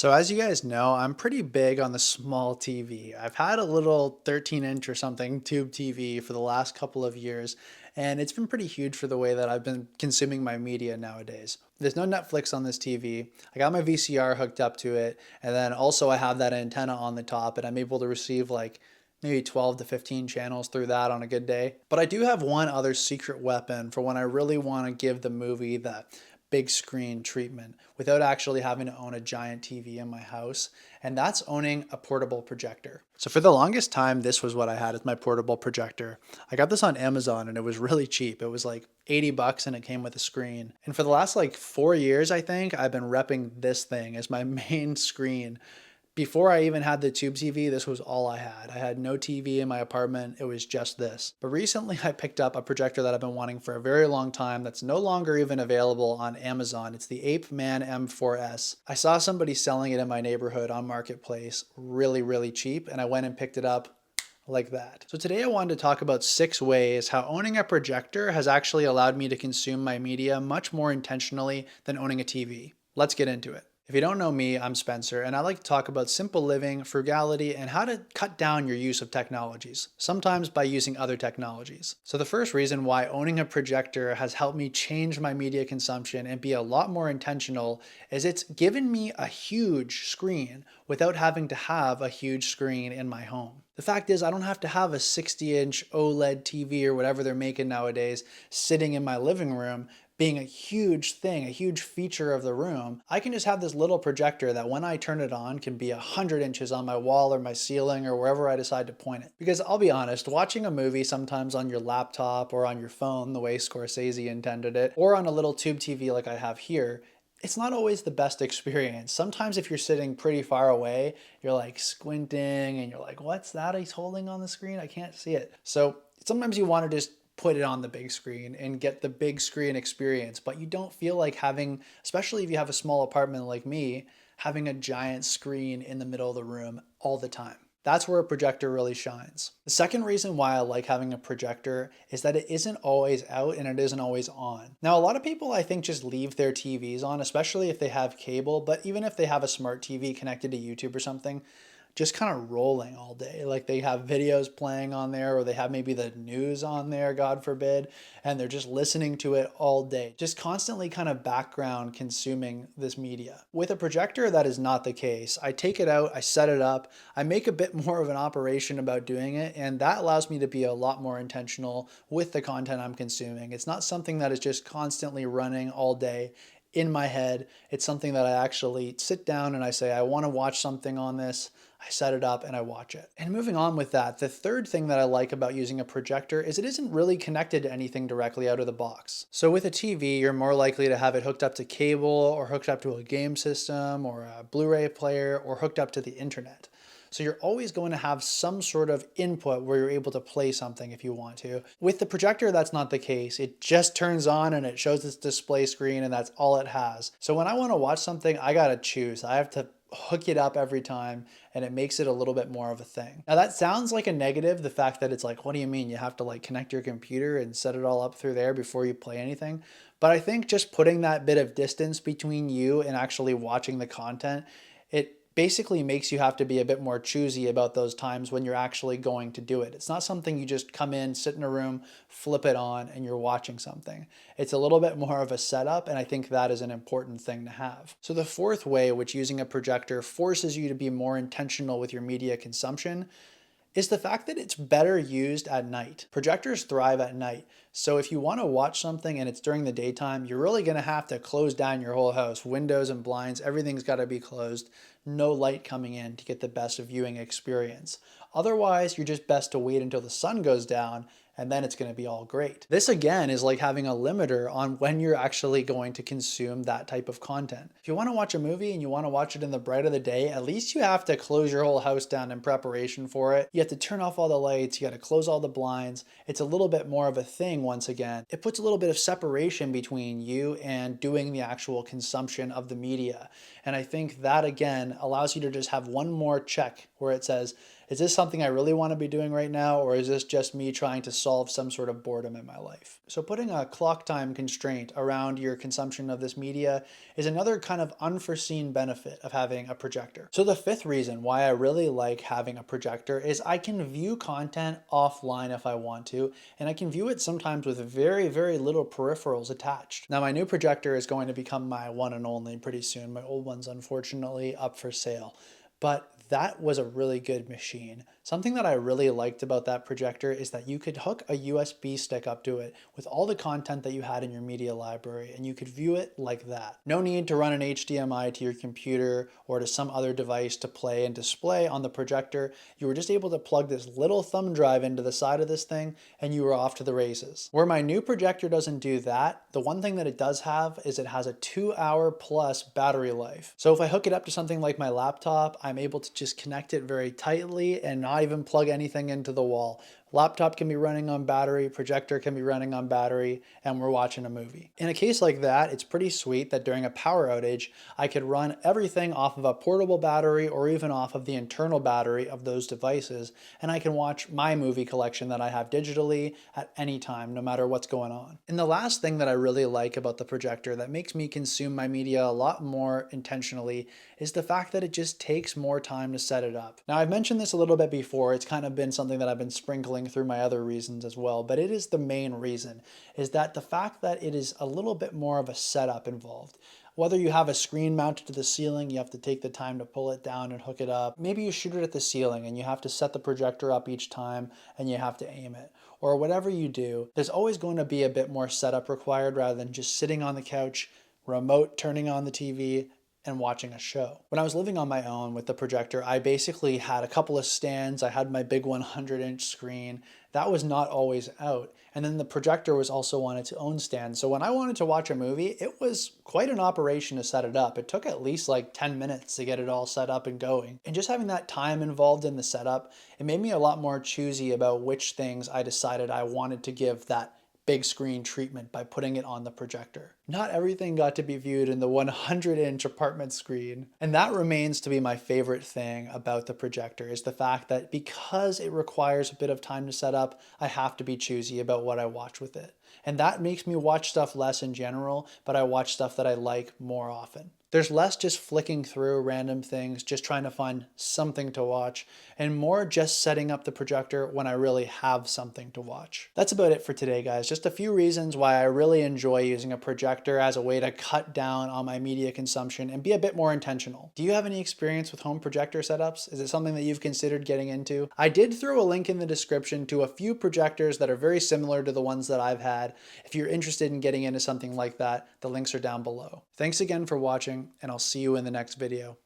So as you guys know, I'm pretty big on the small TV. I've had a little 13-inch or something tube TV for the last couple of years, and it's been pretty huge for the way that I've been consuming my media nowadays. There's no Netflix on this TV. I got my VCR hooked up to it, and then also I have that antenna on the top, and I'm able to receive like maybe 12 to 15 channels through that on a good day. But I do have one other secret weapon for when I really want to give the movie that big screen treatment without actually having to own a giant TV in my house, and that's owning a portable projector. So for the longest time, this was what I had as my portable projector. I got this on Amazon and it was really cheap. It was like 80 bucks and it came with a screen. And for the last like 4 years, I think, I've been repping this thing as my main screen. Before I even had the tube TV, this was all I had. I had no TV in my apartment. It was just this. But recently I picked up a projector that I've been wanting for a very long time that's no longer even available on Amazon. It's the Ape Man M4S. I saw somebody selling it in my neighborhood on Marketplace really cheap, and I went and picked it up like that. So today I wanted to talk about 6 ways how owning a projector has actually allowed me to consume my media much more intentionally than owning a TV. Let's get into it. If you don't know me, I'm Spencer, and I like to talk about simple living, frugality, and how to cut down your use of technologies, sometimes by using other technologies. So the first reason why owning a projector has helped me change my media consumption and be a lot more intentional is it's given me a huge screen without having to have a huge screen in my home. The fact is, I don't have to have a 60-inch OLED TV or whatever they're making nowadays sitting in my living room being a huge thing, a huge feature of the room. I can just have this little projector that when I turn it on can be 100 inches on my wall or my ceiling or wherever I decide to point it. Because I'll be honest, watching a movie sometimes on your laptop or on your phone, the way Scorsese intended it, or on a little tube TV like I have here, it's not always the best experience. Sometimes if you're sitting pretty far away, you're like squinting and you're like, what's that he's holding on the screen? I can't see it. So sometimes you want to just put it on the big screen and get the big screen experience, but you don't feel like having, especially if you have a small apartment like me, having a giant screen in the middle of the room all the time. That's where a projector really shines. The second reason why I like having a projector is that it isn't always out and it isn't always on. Now, a lot of people I think just leave their TVs on, especially if they have cable, but even if they have a smart TV connected to YouTube or something, just kind of rolling all day. Like they have videos playing on there, or they have maybe the news on there, God forbid, and they're just listening to it all day, just constantly kind of background consuming this media. With a projector, that is not the case. I take it out, I set it up, I make a bit more of an operation about doing it, and that allows me to be a lot more intentional with the content I'm consuming. It's not something that is just constantly running all day in my head. It's something that I actually sit down and I say, I want to watch something on this. I set it up and I watch it. And moving on with that, the third thing that I like about using a projector is it isn't really connected to anything directly out of the box. So with a TV, you're more likely to have it hooked up to cable or hooked up to a game system or a Blu-ray player or hooked up to the internet. So you're always going to have some sort of input where you're able to play something if you want to. With the projector, that's not the case. It just turns on and it shows its display screen and that's all it has. So when I want to watch something, I gotta choose. I have to hook it up every time, and it makes it a little bit more of a thing. Now that sounds like a negative, the fact that it's like, what do you mean? You have to like connect your computer and set it all up through there before you play anything. But I think just putting that bit of distance between you and actually watching the content, it basically makes you have to be a bit more choosy about those times when you're actually going to do it. It's not something you just come in, sit in a room, flip it on, and you're watching something. It's a little bit more of a setup, and I think that is an important thing to have. So the fourth way which using a projector forces you to be more intentional with your media consumption is the fact that it's better used at night. Projectors thrive at night. So if you want to watch something and it's during the daytime, you're really going to have to close down your whole house. Windows and blinds, everything's got to be closed. No light coming in to get the best viewing experience. Otherwise, you're just best to wait until the sun goes down and then it's going to be all great. This again is like having a limiter on when you're actually going to consume that type of content. If you want to watch a movie and you want to watch it in the bright of the day, at least you have to close your whole house down in preparation for it. You have to turn off all the lights, you got to close all the blinds. It's a little bit more of a thing once again. It puts a little bit of separation between you and doing the actual consumption of the media. And I think that again allows you to just have one more check where it says, is this something I really want to be doing right now, or is this just me trying to solve some sort of boredom in my life? So putting a clock time constraint around your consumption of this media is another kind of unforeseen benefit of having a projector. So the fifth reason why I really like having a projector is I can view content offline if I want to, and I can view it sometimes with very, very little peripherals attached. Now my new projector is going to become my one and only pretty soon. My old one's unfortunately up for sale. But that was a really good machine. Something that I really liked about that projector is that you could hook a USB stick up to it with all the content that you had in your media library, and you could view it like that. No need to run an HDMI to your computer or to some other device to play and display on the projector. You were just able to plug this little thumb drive into the side of this thing and you were off to the races. Where my new projector doesn't do that, the one thing that it does have is it has a 2-hour plus battery life. So if I hook it up to something like my laptop, I'm able to just connect it very tightly and not even plug anything into the wall. Laptop can be running on battery, projector can be running on battery, and we're watching a movie. In a case like that, it's pretty sweet that during a power outage, I could run everything off of a portable battery or even off of the internal battery of those devices, and I can watch my movie collection that I have digitally at any time, no matter what's going on. And the last thing that I really like about the projector that makes me consume my media a lot more intentionally is the fact that it just takes more time to set it up. Now, I've mentioned this a little bit before. It's kind of been something that I've been sprinkling through my other reasons as well, but it is the main reason, is that the fact that it is a little bit more of a setup involved. Whether you have a screen mounted to the ceiling, you have to take the time to pull it down and hook it up. Maybe you shoot it at the ceiling and you have to set the projector up each time and you have to aim it. Or whatever you do, there's always going to be a bit more setup required rather than just sitting on the couch, remote turning on the TV, and watching a show. When I was living on my own with the projector, I basically had a couple of stands. I had my big 100-inch screen. That was not always out. And then the projector was also on its own stand. So when I wanted to watch a movie, it was quite an operation to set it up. It took at least like 10 minutes to get it all set up and going. And just having that time involved in the setup, it made me a lot more choosy about which things I decided I wanted to give that big screen treatment by putting it on the projector. Not everything got to be viewed in the 100-inch apartment screen. And that remains to be my favorite thing about the projector, is the fact that because it requires a bit of time to set up, I have to be choosy about what I watch with it. And that makes me watch stuff less in general, but I watch stuff that I like more often. There's less just flicking through random things, just trying to find something to watch, and more just setting up the projector when I really have something to watch. That's about it for today, guys. Just a few reasons why I really enjoy using a projector as a way to cut down on my media consumption and be a bit more intentional. Do you have any experience with home projector setups? Is it something that you've considered getting into? I did throw a link in the description to a few projectors that are very similar to the ones that I've had. If you're interested in getting into something like that, the links are down below. Thanks again for watching, and I'll see you in the next video.